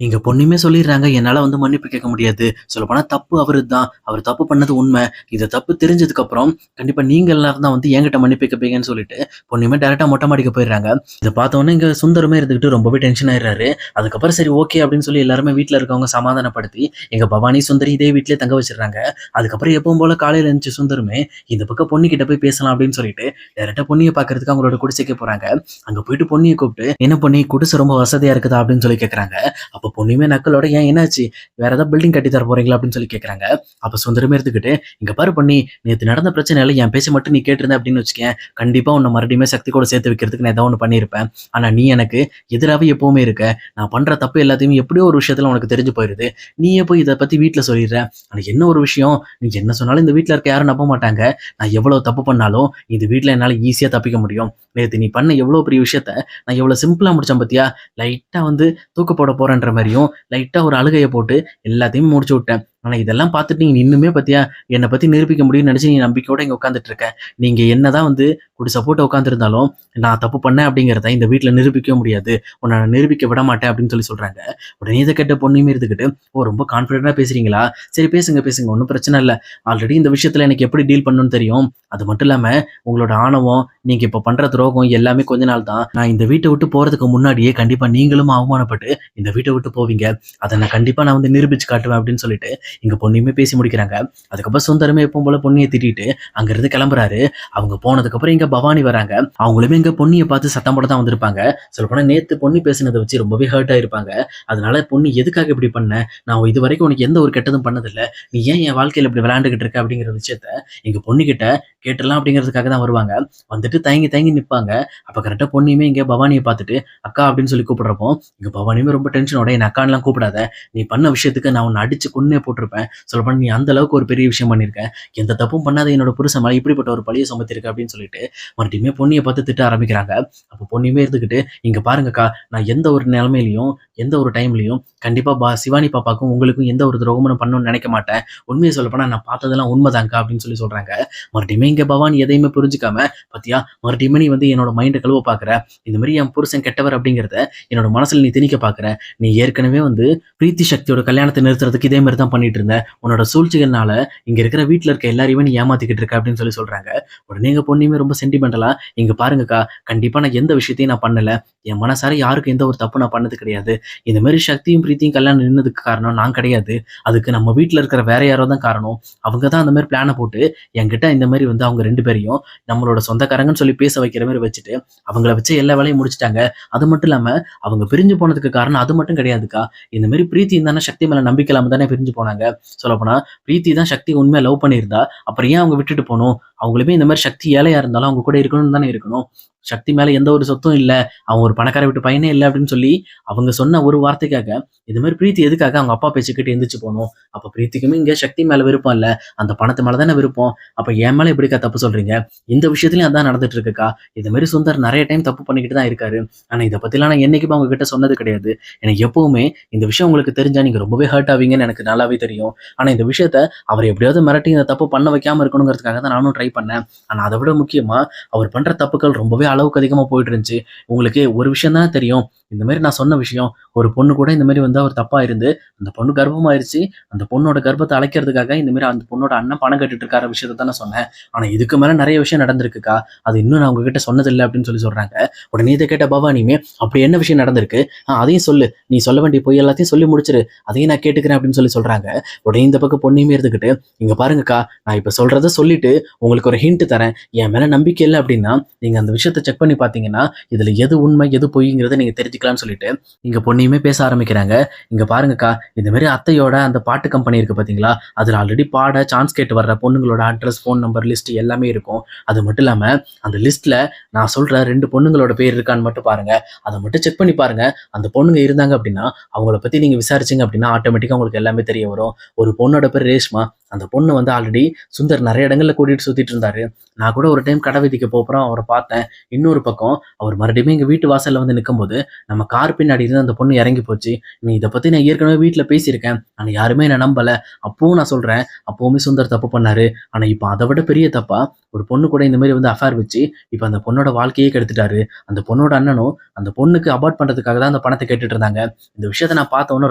எங்க பொண்ணுமே சொல்லிடுறாங்க, என்னால வந்து மன்னிப்பு கேட்க முடியாது. சொல்லப்போனா தப்பு அவருதான். அவர் தப்பு பண்ணது உண்மை. இது தப்பு தெரிஞ்சதுக்கப்புறம், கண்டிப்பா நீங்க எல்லாரும் தான் வந்து என்கிட்ட மன்னிப்பு கேட்பீங்கன்னு சொல்லிட்டு, பொண்ணுமே டைரக்ட்டா மொட்டை மாடிக்கு போயிடுறாங்க. இத பார்த்தோனே இங்க சுந்தரமே இருந்துகிட்டு ரொம்பவே டென்ஷன் ஆயிடுறாரு. அதுக்கப்புறம் சரி ஓகே அப்படின்னு சொல்லி எல்லாருமே வீட்ல இருக்கவங்க சமாதானப்படுத்தி, எங்க பவானி, சுந்தரி இதே வீட்லயே தங்க வச்சுடுறாங்க. அதுக்கப்புறம் எப்பவும் போல காலையில எந்திரிச்சு சுந்தரமே, இந்த பக்கம் பொண்ணுகிட்ட போய் பேசலாம் அப்படின்னு சொல்லிட்டு, டைரக்ட்டா பொண்ணிய பார்க்கறதுக்கு அவங்களோட குடிசைக்கு போறாங்க. அங்க போயிட்டு பொண்ணிய கூப்பிட்டு, "என்ன பொண்ணு குடிசை ரொம்ப வசதியா இருக்குதா?" அப்படின்னு சொல்லி கேட்கறாங்க. அப்ப பொண்ணுமே நக்கலோட, "ஏன் என்னாச்சு? வேற ஏதாவது பில்டிங் கட்டி தர போறீங்களா?" அப்படின்னு சொல்லி கேட்கறாங்க. அப்ப சுந்தரமே எடுத்துக்கிட்டு, "இங்க பாரு பொன்னி, நேத்து நடந்த பிரச்சனையில என் பேச்ச மட்டும் நீ கேட்டிருந்த அப்படின்னு வச்சுக்கயேன், கண்டிப்பா உன்ன மறுபடியுமே சக்தி கூட சேர்த்து வைக்கிறதுக்கு நான் ஏதாவது ஒண்ணு பண்ணியிருப்பேன். ஆனா நீ எனக்கு எதிராவே எப்பவுமே இருக்க. நான் பண்ற தப்பு எல்லாத்தையுமே எப்படியோ ஒரு விஷயத்துல உனக்கு தெரிஞ்சு போயிருது. நீயே போய் இத பத்தி வீட்ல சொல்லிடுற. ஆனா என்ன ஒரு விஷயம், நீ என்ன சொன்னாலும் இந்த வீட்ல இருக்க யாரும் நம்ப மாட்டாங்க. நான் எவ்வளவு தப்பு பண்ணாலும் இந்த வீட்ல என்னால ஈஸியா தப்பிக்க முடியும். நேத்து நீ பண்ண எவ்வளவு பெரிய விஷயத்த நான் எவ்வளவு சிம்பிளா முடிச்சேன் பாத்தியா? லைட்டா வந்து தூக்கு போட போறேன்ற மாரியும், லைட்டா ஒரு அழுகைய போட்டு எல்லாத்தையும் முடிச்சு விட்டேன். ஆனா இதெல்லாம் பார்த்துட்டு நீ இன்னுமே பாத்தியா, என்ன பத்தி நிரூபிக்க முடியும்னு நெனச்சு நீ நம்பிக்கையோட இங்க உட்கார்ந்துட்டு இருக்க. நீங்க என்னதான் வந்து குடிசை போட்டு உட்கார்ந்திருந்தாலும், நான் தப்பு பண்ணேன் அப்படிங்கிறத இந்த வீட்ல நிரூபிக்கவே முடியாது. உன்ன நான் நிரூபிக்க விட மாட்டேன் அப்படின்னு சொல்லி சொல்றாங்க. உடனே இத கேட்ட பொண்ணுமே இருந்துகிட்டு, "ஓ! ரொம்ப கான்ஃபிடென்ட்டா பேசுறீங்களா? சரி பேசுங்க, பேசுங்க. ஒண்ணும் பிரச்சனை இல்ல. ஆல்ரெடி இந்த விஷயத்துல எனக்கு எப்படி டீல் பண்ணணும்னு தெரியும். அது மட்டும் இல்லாம உங்களோட ஆணவம், நீங்க இப்ப பண்ற துரோகம் எல்லாமே கொஞ்ச நாள் தான். நான் இந்த வீட்ட விட்டு போறதுக்கு முன்னாடியே கண்டிப்பா நீங்களும் அவமானப்பட்டு இந்த வீட்ட விட்டு போவீங்க. அத நான் கண்டிப்பா நான் வந்து நிரூபிச்சு காட்டுவேன்" அப்படின்னு சொல்லிட்டு எங்க பொண்ணையுமே பேசி முடிக்கிறாங்க. அதுக்கப்புறம் சுந்தரமே எப்பவும் போல பொண்ணிய திட்டிட்டு அங்கிருந்து கிளம்புறாரு. அவங்க போனதுக்கப்புறம் இங்க பவானி வராங்க. அவங்களுமே இங்க பொன்னிய பார்த்து சத்தம் போட தான் வந்திருப்பாங்க. சொல்லப்போனா நேத்து பொன்னி பேசினத வச்சு ரொம்பவே ஹர்ட் ஆயிருப்பாங்க. அதனால "பொன்னி எதுக்காக இப்படி பண்ண? நான் இதுவரைக்கும் உனக்கு எந்த ஒரு கெட்டதும் பண்ணதில்ல. நீ ஏன் என் வாழ்க்கையில இப்படி விளையாண்டுகிட்டு இருக்க?" அப்படிங்கிற விஷயத்த எங்க பொண்ணுகிட்ட கேட்டுறலாம் அப்படிங்கிறதுக்காக தான் வருவாங்க. வந்துட்டு தயங்கி தயங்கி நிப்பாங்க. அப்ப கரெக்ட்டா பொன்னியுமே இங்க பவானிய பார்த்துட்டு, "அக்கா" அப்படின்னு சொல்லி கூப்பிடுறப்போ, இங்க பவானியுமே ரொம்ப டென்ஷனோட, "என்ன அக்கான்லாம் கூப்பிடாத. நீ பண்ண விஷயத்துக்கு நான் உன்ன அடிச்சு கொன்னே போட்டுருப்பேன். சொல்லப்போனா நீ அந்த அளவுக்கு ஒரு பெரிய விஷயம் பண்ணியிருக்க. எந்த தப்பும் பண்ணாத என்னோட புருஷன் மேல இப்படிப்பட்ட ஒரு பழிய சுமத்தியிருக்க" அப்படின்னு சொல்லிட்டு மறுபடியுமே பொன்னிய பார்த்து திட்ட ஆரம்பிக்கிறாங்க. அப்ப பொன்னியுமே இருந்துகிட்டு, "இங்க பாருங்கக்கா, நான் எந்த ஒரு நிலைமையிலயும், எந்த ஒரு டைம்லயும் கண்டிப்பா சிவானி பாப்பாக்கும் உங்களுக்கும் எந்த ஒரு துரோகமும் நான் பண்ணணும்னு நினைக்க மாட்டேன். உண்மைய சொல்லப்போனா நான் பார்த்ததெல்லாம் உண்மைதான்க்கா" அப்படின்னு சொல்லி சொல்றாங்க. மறுபடியுமே இங்க பவானி எதையுமே புரிஞ்சுக்காம, "பாத்தியா, மறுபடியுமே நீ வந்து என்னோட மைண்ட கழுவ பார்க்குற. இந்த மாரி என் புருஷன் கெட்டவர் அப்படிங்கிறத என்னோட மனசுல நீ திணிக்க பார்க்குற. நீ ஏற்கனவே வந்து பிரீத்தி சக்தியோட கல்யாணத்த நிறுத்துறதுக்கு இதே மாரி தான் பண்ணிட்டு இருந்த. உன்னோட சூழ்ச்சிகள்னால இங்க இருக்கிற வீட்ல இருக்க எல்லாரையுமே நீ ஏமாத்திக்கிட்டு இருக்க" அப்படின்னு சொல்லி சொல்றாங்க. உடனே எங்க பொண்ணுமே ரொம்ப சென்டிமெண்டலா, "இங்க பாருங்கக்கா, கண்டிப்பா நான் எந்த விஷயத்தையும் நான் பண்ணல. என் மனசார யாருக்கும் எந்த ஒரு தப்பும் நான் பண்ணது கிடையாது. இந்த மாரி சக்தியும், பிரீத்தியும் கல்யாணம் நின்னதுக்கு காரணம் நான் கிடையாது. அதுக்கு நம்ம வீட்ல இருக்கிற வேற யாரோ தான் காரணம். அவங்க தான் அந்த மாரி பிளான போட்டு என்கிட்ட இந்த மாரி வந்து அவங்க 2 பேரையும் நம்மளோட சொந்தக்காரங்கன்னு சொல்லி பேச வைக்கிற மாரி வச்சுட்டு, அவங்கள வச்சு எல்லா வேலையும் முடிச்சுட்டாங்க. அது மட்டும் இல்லாம, அவங்க பிரிஞ்சு போனதுக்கு காரணம் அது மட்டும் கிடையாதுக்கா. இந்த மாரி பிரீத்தி இருந்தான்னா சக்தி மேல நம்பிக்கை இல்லாம தானே பிரிஞ்சு போனாங்க. சொல்லப்போனா பிரீத்தி தான் சக்திய உண்மையா லவ் பண்ணியிருந்தா, அப்புறம் ஏன் அவங்க விட்டுட்டு போணும்? அவங்களுமே இந்த மாரி சக்தி ஏழையா இருந்தாலும் அவங்க கூட இருக்கணும்னு தானே இருக்கணும். சக்தி மேல எந்த ஒரு சொத்தும் இல்ல. அவன் ஒரு பணக்கார வீட்டு பையனே இல்ல அப்படின்னு சொல்லி, அவங்க சொன்ன ஒரு வார்த்தைக்காக, இது மாரி பிரீத்தி எதுக்காக அவங்க அப்பா பேச்ச கேட்டு எந்திரிச்சு போணும்? அப்ப பிரீத்திக்குமே இங்க சக்தி மேல விருப்பம் இல்ல. அந்த பணத்து மேல தானே விருப்பம். அப்ப என் மேல எப்படிக்கா தப்பு சொல்றீங்க? இந்த விஷயத்துலயும் அதான் நடந்துட்டு இருக்குக்கா. இது மாரி சுந்தர் நெறைய டைம் தப்பு பண்ணிக்கிட்டு தான் இருக்காரு. ஆனா இத பத்திலாம் நான் என்னைக்குமே அவங்க கிட்ட சொன்னது கிடையாது. எனக்கு எப்பவுமே இந்த விஷயம் உங்களுக்கு தெரிஞ்சா நீங்க ரொம்பவே ஹர்ட் ஆவீங்கன்னு எனக்கு நல்லாவே தெரியும். ஆனா இந்த விஷயத்த அவர எப்படியாவது மிரட்டி இந்த தப்பு பண்ண வைக்காம இருக்கணுங்கிறதுக்காக தான் நானும் ட்ரை பண்ணேன். ஆனா அத விட முக்கியமா அவர் பண்ற தப்புக்கள் ரொம்பவே அளவுக்கு அதிகமா போயிட்டு இருந்துச்சு. உங்களுக்கு ஒரு விஷயம் தானே தெரியும். இந்த மாரி நான் சொன்ன விஷயம், ஒரு பொண்ணு கூட இந்த மாரி வந்து அவர் தப்பா இருந்து, அந்த பொண்ணு கர்ப்பமாயிருச்சு. அந்த பொண்ணோட கர்ப்பத்த அழைக்கிறதுக்காக இந்த மாரி அந்த பொண்ணோட அண்ணன் பணம் கட்டிட்டு இருக்கார விஷயத்த தான் நான் சொன்னேன். ஆனா இதுக்கு மேல நெறைய விஷயம் நடந்திருக்குக்கா. அது இன்னும் நான் உங்ககிட்ட சொன்னதில்ல அப்படின்னு சொல்லி சொல்றாங்க. உடனே இத கேட்ட பவானியுமே, "அப்படி என்ன விஷயம் நடந்திருக்கு? அதையும் சொல்லு. நீ சொல்ல வேண்டிய பொய் எல்லாத்தையும் சொல்லி முடிச்சிரு. அதையும் நான் கேட்டுக்கிறேன்" அப்படின்னு சொல்லி சொல்றாங்க. உடனே இந்த பக்கம் பொண்ணையுமே இருந்துகிட்டு, "இங்க பாருங்கக்கா, நான் இப்ப சொல்றத சொல்லிட்டு உங்களுக்கு ஒரு ஹிண்ட் தரேன். என் மேல நம்பிக்கை இல்ல அப்படின்னா, நீங்க அந்த விஷயத்த செக் பண்ணி பார்த்தீங்கன்னா, இதுல எது உண்மை, எது பொய்ங்கிறத நீங்க தெரிஞ்சுக்கலாம்னு" சொல்லிட்டு, இங்க பொண்ணையுமே பேச ஆரம்பிக்கிறாங்க. "இங்க பாருங்கக்கா, இந்த மாரி அத்தையோட அந்த பாட்டு கம்பெனி இருக்கு பார்த்தீங்களா? அதுல ஆல்ரெடி பாட சான்ஸ் கேட்டு வர்ற பொண்ணுங்களோட அட்ரஸ், ஃபோன் நம்பர் லிஸ்ட் எல்லாமே இருக்கும். அது மட்டும் இல்லாம, அந்த லிஸ்ட்ல நான் சொல்ற 2 பொண்ணுங்களோட பேர் இருக்கான்னு மட்டும் பாருங்க. அத மட்டும் செக் பண்ணி பாருங்க. அந்த பொண்ணுங்க இருந்தாங்க அப்படின்னா, அவங்கள பத்தி நீங்க விசாரிச்சீங்க அப்படின்னா, ஆட்டோமேட்டிக்கா உங்களுக்கு எல்லாமே தெரிய வரும். ஒரு பொண்ணோட பேர் ரேஷ்மா. அந்த பொண்ணு வந்து ஆல்ரெடி சுந்தர் நெறைய இடங்கள்ல கூட்டிட்டு சுத்திட்டு இருந்தாரு. நான் கூட ஒரு டைம் கடை வீதிக்கு போறப்ப அவர பார்த்தேன். இன்னொரு பக்கம் அவர் மறுபடியும் எங்க வீட்டு வாசல்ல வந்து நிக்கும்போது, நம்ம கார் பின்னாடி இருந்து அந்த பொண்ணு இறங்கி போச்சு. நீ இத பத்தி நான் ஏற்கனவே வீட்ல பேசியிருக்கேன். ஆனா யாருமே என்ன நம்பல. அப்பவும் நான் சொல்றேன். அப்பவுமே சுந்தர் தப்பு பண்ணாரு. ஆனா இப்ப அத விட பெரிய தப்பா ஒரு பொண்ணு கூட இந்த மாரி வந்து அஃபேர் வச்சு, இப்ப அந்த பொண்ணோட வாழ்க்கையே கெடுத்துட்டாரு. அந்த பொண்ணோட அண்ணனும் அந்த பொண்ணுக்கு அபார்ட் பண்றதுக்காக தான் அந்த பணத்த கேட்டுட்டு இருந்தாங்க. இந்த விஷயத்த நான் பார்த்த உடனே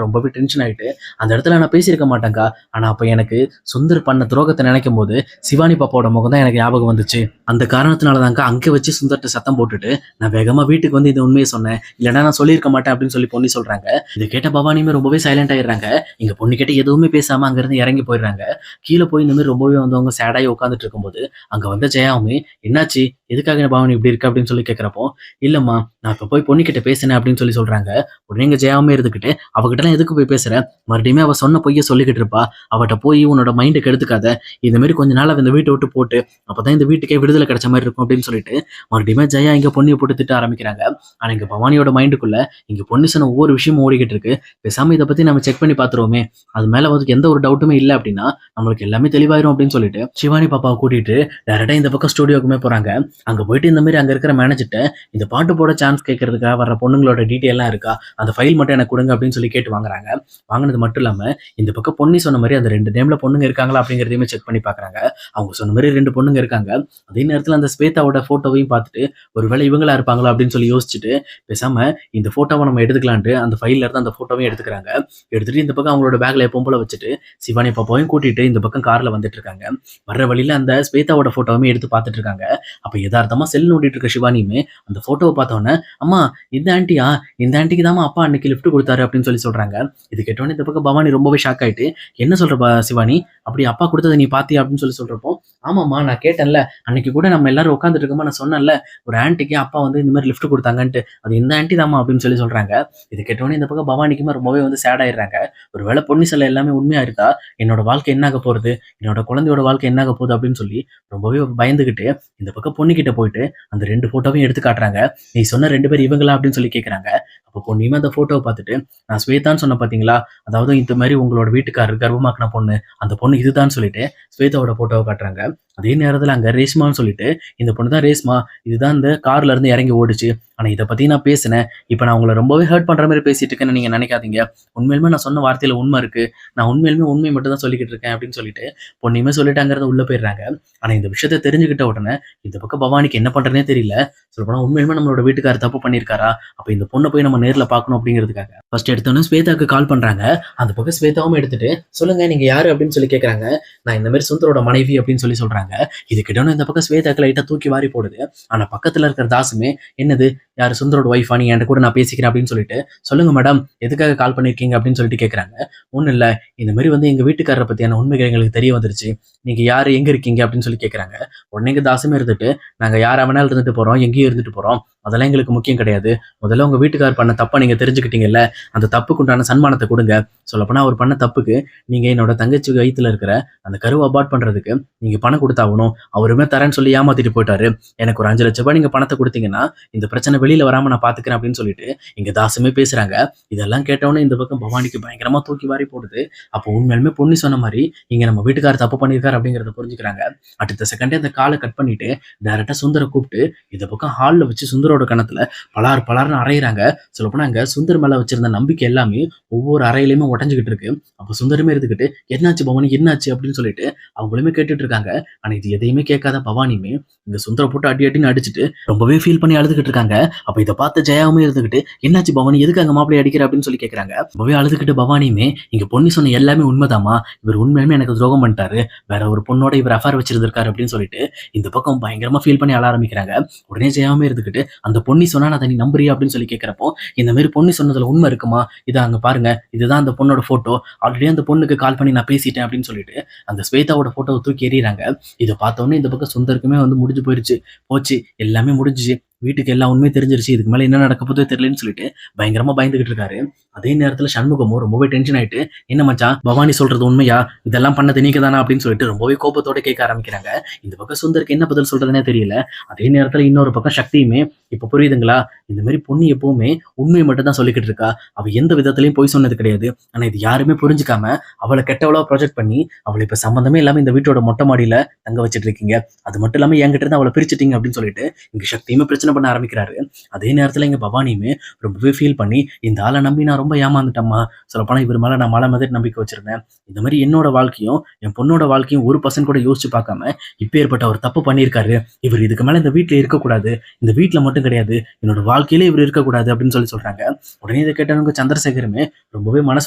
ரொம்பவே டென்ஷன் ஆயிட்டு, அந்த இடத்துல நான் பேசியிருக்க மாட்டேன்க்கா. ஆனா அப்ப எனக்கு சுந்தர் பண்ண துரோகத்த நினைக்கும்போது, சிவானி பாப்பாவோட முகம் தான் எனக்கு ஞாபகம் வந்துச்சு. அந்த காரணத்தினால தான்க்கா அங்க வச்சு சுந்தர்ட்ட சத்தம் போட்டுட்டு, நான் வேகமா வீட்டுக்கு வந்து இந்த உண்மைய சொன்னேன். இல்லன்னா நான் சொல்லியிருக்க மாட்டேன் அப்படின்னு சொல்லி பொன்னி சொல்றாங்க. இத கேட்ட பவானியுமே ரொம்பவே சைலண்ட் ஆயிடுறாங்க. இங்க பொண்ணு கிட்ட எதுவுமே பேசாம அங்கிருந்து இறங்கி போயிடுறாங்க. கீழ போய் இந்த மாரி ரொம்பவே வந்து அவங்க சேடாயி உட்கார்ந்துட்டு இருக்கும்போது, அங்க வந்த ஜெயாவுமே, "என்னாச்சு? எதுக்காக பவானி இப்படி இருக்க?" அப்படின்னு சொல்லி கேட்கிறப்போ, "இல்லம்மா, நான் இப்ப போய் பொண்ணுகிட்ட பேசினேன்" அப்படின்னு சொல்லி சொல்றாங்க. உடனே இங்க ஜெயாவுமே இருந்துகிட்டு, "அவகிட்டலாம் எதுக்கு போய் பேசுற? மறுபடியுமே அவ சொன்ன பொய்ய சொல்லிக்கிட்டு இருப்பா. அவட்ட போய் உன்னோட மைண்ட கெடுத்துக்காத. இந்த மாரி கொஞ்ச நாள் அவ இந்த வீட்ட விட்டு போட்டு, அப்பதான் இந்த வீட்டுக்கே விடுதலை கிடைச்ச மாரி இருக்கும்" அப்படின்னு சொல்லிட்டு, மறுபடியுமே ஜெயா இங்க பொன்னிய போட்டு திட்ட ஆரம்பிக்கிறாங்க. ஆனா இங்க பவானியோட மைண்டுக்குள்ள, இங்க பொன்னி சொன்ன ஒவ்வொரு விஷயமும் ஓடிக்கிட்டு இருக்கு. பேசாம இத பத்தி நம்ம செக் பண்ணி பார்த்துருவோமே. அது மேல வந்து எந்த ஒரு டவுட்டுமே இல்ல அப்படின்னா, நம்மளுக்கு எல்லாமே தெளிவாயிரும் அப்படின்னு சொல்லிட்டு, சிவானி பாப்பாவ கூட்டிட்டு டைரக்ட்டா இந்த பக்கம் ஸ்டுடியோக்குமே போறாங்க. அங்க போயிட்டு இந்த மாரி அங்க இருக்கிற மேனேஜர்ட்ட, "இந்த பாட்டு போட சான்ஸ் கேட்கறதுக்காக வர்ற பொண்ணுங்களோட டீட்டெயில்லாம் இருக்கா? அந்த ஃபைல் மட்டும் எனக்கு குடுங்க" அப்படின்னு சொல்லி கேட்டு வாங்குறாங்க. வாங்குனது மட்டும் இல்லாம, இந்த பக்கம் பொன்னி சொன்ன மாரி அந்த 2 நேம்ல பொண்ணுங்க இருக்காங்களா அப்படிங்கிறதையுமே செக் பண்ணி பார்க்குறாங்க. அவங்க சொன்ன மாரி 2 பொண்ணுங்க இருக்காங்க. அதே நேரத்துல அந்த ஸ்வேதாவோட ஃபோட்டோவையும் பார்த்துட்டு, ஒருவேளை இவங்களா இருப்பாங்களா அப்படின்னு சொல்லி யோசிச்சுட்டு, பேசாம இந்த ஃபோட்டோவ நம்ம எடுத்துக்கலான்ட்டு அந்த ஃபைல்ல இருந்து அந்த ஃபோட்டோவையும் எடுத்துக்கிறாங்க. எடுத்துட்டு இந்த பக்கம் அவங்களோட பேக்ல எப்பவும் போல வச்சுட்டு, சிவானி பாப்பாவையும் கூட்டிட்டு இந்த பக்கம் கார்ல வந்துட்டு இருக்காங்க. வர்ற வழியில அந்த ஸ்வேதாவோட ஃபோட்டோவுமே எடுத்து பார்த்துட்டு இருக்காங்க. அப்ப எதார்த்தமா செல் நோண்டிட்டு இருக்க சிவானியுமே அந்த ஃபோட்டோவ பார்த்தோனே, "அம்மா, இந்த ஆன்ட்டியா? இந்த ஆன்ட்டிக்கு தாம்மா அப்பா அன்னைக்கு லிஃப்ட் குடுத்தாரு" அப்படின்னு சொல்லி சொல்றாங்க. இது கேட்டோனே இந்த பக்கம் பவானி ரொம்பவே ஷாக் ஆயிட்டு, "என்ன சொல்ற சிவானி? அப்படி அப்பா குடுத்தத நீ பார்த்தியா?" அப்படின்னு சொல்லி சொல்றப்போ, "ஆமாம்மா, நான் கேட்டேன்ல. அன்னைக்கு கூட நம்ம எல்லாரும் உட்கார்ந்துட்டு இருக்கும்போது நான் சொன்னேன்ல, ஒரு ஆன்ட்டிக்கு அப்பா வந்து இந்த மாரி லிஃப்ட் குடுத்தாங்கன்ட்டு. அது இந்த ஆன்ட்டி தாம்மா" அப்படின்னு சொல்லி சொல்றாங்க. இது கேட்டோனே இந்த பக்கம் பவானிக்குமே ரொம்பவே வந்து சேட் ஆயிடுறாங்க. ஒருவேளை பொன்னி சொல்ல எல்லாமே உண்மையா இருக்கா? என்னோட வாழ்க்கை என்ன ஆக போறது? என்னோட குழந்தையோட வாழ்க்கை என்ன ஆக போகுது? அப்படின்னு சொல்லி ரொம்பவே பயந்துகிட்டு, இந்த பக்கம் பொண்ணுகிட்ட போயிட்டு அந்த 2 ஃபோட்டோவையும் எடுத்து காட்டுறாங்க. "நீ சொன்ன 2 பேர் இவங்களா?" அப்படின்னு சொல்லி கேட்கறாங்க. அப்போ பொன்னியுமே அந்த ஃபோட்டோவ பார்த்துட்டு, "நான் ஸ்வேதான்னு சொன்னேன் பார்த்தீங்களா? அதாவது இந்த மாரி உங்களோட வீட்டுக்காரர் கர்ப்பமாக்குன பொண்ணு. அந்த பொண்ணு இதுதான்னு" சொல்லிட்டு ஸ்வேதாவோட ஃபோட்டோவ காட்டுறாங்க. அதே நேரத்துல அங்க ரேஷ்மான்னு சொல்லிட்டு, "இந்த பொண்ணு தான் ரேஷ்மா. இதுதான் இந்த கார்ல இருந்து இறங்கி ஓடுச்சு. ஆனா இத பத்தி நான் பேசினேன். இப்ப நான் உங்கள ரொம்பவே ஹர்ட் பண்ற மாரி பேசிட்டு இருக்கேன்னு நீங்க நினைக்காதீங்க. உண்மையிலுமே நான் சொன்ன வார்த்தையில உண்மை இருக்கு. நான் உண்மையிலுமே உண்மைய மட்டும் தான் சொல்லிக்கிட்டு இருக்கேன்" அப்படின்னு சொல்லிட்டு பொன்னியுமே சொல்லிட்டு அங்கிருந்து உள்ள போயிடுறாங்க. ஆனா இந்த விஷயத்த தெரிஞ்சுக்கிட்ட உடனே இந்த பக்கம் பவானிக்கு என்ன பண்றதுன்னே தெரியல. சொல்லப்போனா உண்மையிலுமே நம்மளோட வீட்டுக்காரர் தப்பு பண்ணியிருக்காரா? அப்ப இந்த பொண்ண போய் நம்ம நேர்ல பார்க்கணும் அப்படிங்கிறதுக்காக ஃபர்ஸ்ட் எடுத்தோனே ஸ்வேதாக்கு கால் பண்றாங்க. அந்த பக்கம் ஸ்வேதாவும் எடுத்துட்டு, "சொல்லுங்க, நீங்க யாரு?" அப்படின்னு சொல்லி கேட்கறாங்க. "நான் இந்த மாரி சுந்தரோட மனைவி" அப்படின்னு சொல்லி சொல்றாங்க. இது கேட்டோனே இந்த பக்கம் ஸ்வேதாக்கு லைட்டா தூக்கி வாரி போடுது. ஆனா பக்கத்துல இருக்கிற தாசுமே, "என்னது, யாரு சுந்தரோட ஒய்ஃபா? நீ என்ட்ட கூட நான் பேசிக்கிறேன்" அப்படின்னு சொல்லிட்டு, "சொல்லுங்க மேடம், எதுக்காக கால் பண்ணியிருக்கீங்க?" அப்படின்னு சொல்லிட்டு கேட்கறாங்க. "ஒண்ணும் இல்ல. இந்த மாரி வந்து எங்க வீட்டுக்காரர பத்தியான உண்மைகள் எங்களுக்கு தெரிய வந்துருச்சு. நீங்க யாரு? எங்க இருக்கீங்க?" அப்படின்னு சொல்லி கேட்கறாங்க. உடனே இங்க தாசுமே இருந்துட்டு, "நாங்க யாரா வேணாலும் இருந்துட்டு போறோம். எங்கேயும் இருந்துட்டு போறோம். அதெல்லாம் எங்களுக்கு முக்கியம் கிடையாது. முதல்ல உங்க வீட்டுக்காரர் பண்ண தப்ப நீங்க தெரிஞ்சுக்கிட்டீங்கல்ல, அந்த தப்புக்கு உண்டான சன்மானத்த குடுங்க. சொல்லப்போனா அவர் பண்ண தப்புக்கு நீங்க என்னோட தங்கச்சி வயித்துல இருக்கிற அந்த கருவ அபார்ட் பண்றதுக்கு நீங்க பணம் குடுத்தாகணும். அவருமே தரேன்னு சொல்லி ஏமாத்திட்டு போயிட்டாரு. எனக்கு ஒரு ரூ. 5,00,000 நீங்க பணத்த குடுத்தீங்கன்னா, இந்த பிரச்சனை வெளியில வராம நான் பார்த்துக்கிறேன்" அப்படின்னு சொல்லிட்டு இங்க தாசுமே பேசுறாங்க. இதெல்லாம் கேட்டவுனே இந்த பக்கம் பவானிக்கு பயங்கரமா தூக்கி வாரி போடுது. அப்போ உண்மையாலுமே பொன்னி சொன்ன மாரி, இங்க நம்ம வீட்டுக்காரர் தப்பு பண்ணியிருக்காரு அப்படிங்கிறத புரிஞ்சுக்கிறாங்க. அடுத்த செகண்டே அந்த கால கட் பண்ணிட்டு, டைரக்ட்டா சுந்தர கூப்ட்டு, இந்த பக்கம் ஹால்ல வச்சு சுந்தரோட கன்னத்துல பலார் பலார்ன்னு அறையுறாங்க. சொல்லப்போனா அங்க சுந்தர் மேல வச்சிருந்த நம்பிக்கை எல்லாமே ஒவ்வொரு அறையிலயுமே உடைஞ்சுகிட்டு இருக்கு. அப்ப சுந்தரமே இருந்துகிட்டு, "என்னாச்சு பவானி? என்னாச்சு?" அப்படின்னு சொல்லிட்டு அவங்களுமே கேட்டுட்டு இருக்காங்க. ஆனா இது எதையுமே கேட்காத பவானியுமே இந்த சுந்தர போட்டு அடி அடின்னு அடிச்சுட்டு ரொம்பவே ஃபீல் பண்ணி அழுதுகிட்டு இருக்காங்க. அப்ப இத பார்த்த ஜெயாவுமே இருந்துகிட்டு, "என்னாச்சு பவானி? எதுக்காக மாப்பிள்ளைய அடிக்கிற?" அப்படின்னு சொல்லி கேட்கறாங்க. ரொம்பவே அழுதுகிட்டு பவானியுமே, "இங்க பொன்னி சொன்ன எல்லாமே உண்மைதாம்மா. இவர் உண்மையாலுமே எனக்கு துரோகம் பண்ணிட்டாரு. வேற ஒரு பொண்ணோட இவர் அஃபேர் வச்சிருந்திருக்காரு" அப்படின்னு சொல்லிட்டு இந்த பக்கம் பயங்கரமா ஃபீல் பண்ணி அழ ஆரம்பிக்கிறாங்க. உடனே ஜெயாவுமே இருந்துகிட்டு, "அந்த பொன்னி சொன்னா அத நீ நம்புறியா?" அப்படின்னு சொல்லி கேட்கிறப்போ, "இந்த மாரி பொன்னி சொன்னதுல உண்மை இருக்குமா? இதா அங்க பாருங்க. இதுதான் அந்த பொண்ணோட ஃபோட்டோ. ஆல்ரெடி அந்த பொண்ணுக்கு கால் பண்ணி நான் பேசிட்டேன்" அப்படின்னு சொல்லிட்டு அந்த ஸ்வேதாவோட ஃபோட்டோவ தூக்கி எறியறாங்க. இத பார்த்தோனே இந்த பக்கம் சுந்தருக்குமே வந்து முடிஞ்சு போயிருச்சு. போச்சு, எல்லாமே முடிஞ்சுச்சு. வீட்டுக்கு எல்லா உண்மையும் தெரிஞ்சிருச்சு. இதுக்கு மேல என்ன நடக்க போதோ தெரியலன்னு சொல்லிட்டு பயங்கரமா பயந்துகிட்டு இருக்காரு. அதே நேரத்துல சண்முகமும் ரொம்பவே டென்ஷன் ஆயிட்டு, "என்ன மச்சான், பவானி சொல்றது உண்மையா? இதெல்லாம் பண்ணது நீங்க தானா?" அப்படின்னு சொல்லிட்டு ரொம்பவே கோபத்தோட கேட்க ஆரம்பிக்கிறாங்க. இந்த பக்கம் சுந்தருக்கு என்ன பதில் சொல்றதுன்னே தெரியல. அதே நேரத்துல இன்னொரு பக்கம் சக்தியுமே, "இப்ப புரியுதுங்களா? இந்த மாரி பொண்ணு எப்பவுமே உண்மைய மட்டும் தான் சொல்லிக்கிட்டு இருக்கா. அவ எந்த விதத்திலயும் பொய் சொன்னது கிடையாது. ஆனா இது யாருமே புரிஞ்சுக்காம, அவள கெட்டவளா ப்ரொஜெக்ட் பண்ணி, அவள இப்ப சம்மந்தமே இல்லாம இந்த வீட்டோட மொட்டை மாடியில தங்க வச்சுட்டு இருக்கீங்க. அது மட்டும் இல்லாம என்கிட்ட இருந்து அவள பிரிச்சுட்டீங்க" அப்படின்னு சொல்லிட்டு இங்க சக்தியுமே பிரச்சனை பண்ண ஆரம்பிக்கிறாரு. அதே நேரத்துல இங்க பவானியுமே ரொம்பவே ஃபீல் பண்ணி, "இந்த ஆள நம்பி நான் ரொம்ப ஏமாந்துட்டேன்ம்மா. சொல்லப்போனா இவர் மேல நான் மலை மாதிரி நம்பிக்கை வச்சிருந்தேன். இந்த மாரி என்னோட வாழ்க்கையும், என் பொண்ணோட வாழ்க்கையும் 1% கூட யோசிச்சு பார்க்காம, இப்பேற்பட்ட ஒரு தப்பு பண்ணியிருக்காரு. இவர் இதுக்கு மேல இந்த வீட்ல இருக்கக்கூடாது. இந்த வீட்ல மட்டும் கிடையாது, என்னோட வாழ்க்கையிலே இவர் இருக்கக்கூடாது" அப்படின்னு சொல்றாங்க. உடனே இத கேட்டவங்க சந்திரசேகருமே ரொம்பவே மனசு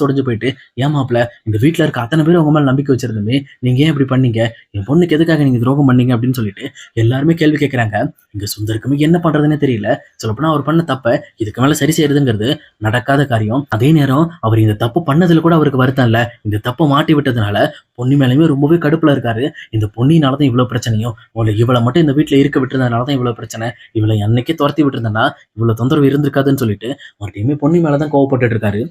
உடைஞ்சு போயிட்டு, "ஏன் மாப்ள, இந்த வீட்ல இருக்க அத்தனை பேரும் உங்க மேல நம்பிக்கை வச்சிருந்தோமே, நீங்க ஏன் இப்படி பண்ணீங்க? என் பொண்ணுக்கு எதுக்காக நீங்க துரோகம் பண்ணீங்க?" அப்படின்னு சொல்லிட்டு எல்லாருமே கேள்வி கேட்கறாங்க. இங்க சுந்தருக்குமே என்ன பண்றதுன்னே தெரியல. சொல்லப்போனா அவர் பண்ண தப்ப இதுக்கு மேல சரி செய்யறதுங்கிறது நடக்காத காரியம். அதே நேரம் அவர் இந்த தப்பு பண்ணதுல கூட அவருக்கு வருத்தம் இல்ல. இந்த தப்ப மாட்டி விட்டதுனால பொன்னி மேலயுமே ரொம்பவே கடுப்புல இருக்காரு. இந்த பொன்னியினால தான் இவ்ளோ பிரச்சனையும், இவள மட்டும் இந்த வீட்ல இருக்க விட்டதுனால தான் இவ்ளோ பிரச்சனை. இவள அன்னைக்கே தொரத்தி விட்டுருந்தேன்னா, இவ்ளோ தொந்தரவு இருந்திருக்காதுன்னு சொல்லிட்டு மறுபடியுமே பொன்னி மேல தான் கோவப்பட்டுட்டு இருக்காரு.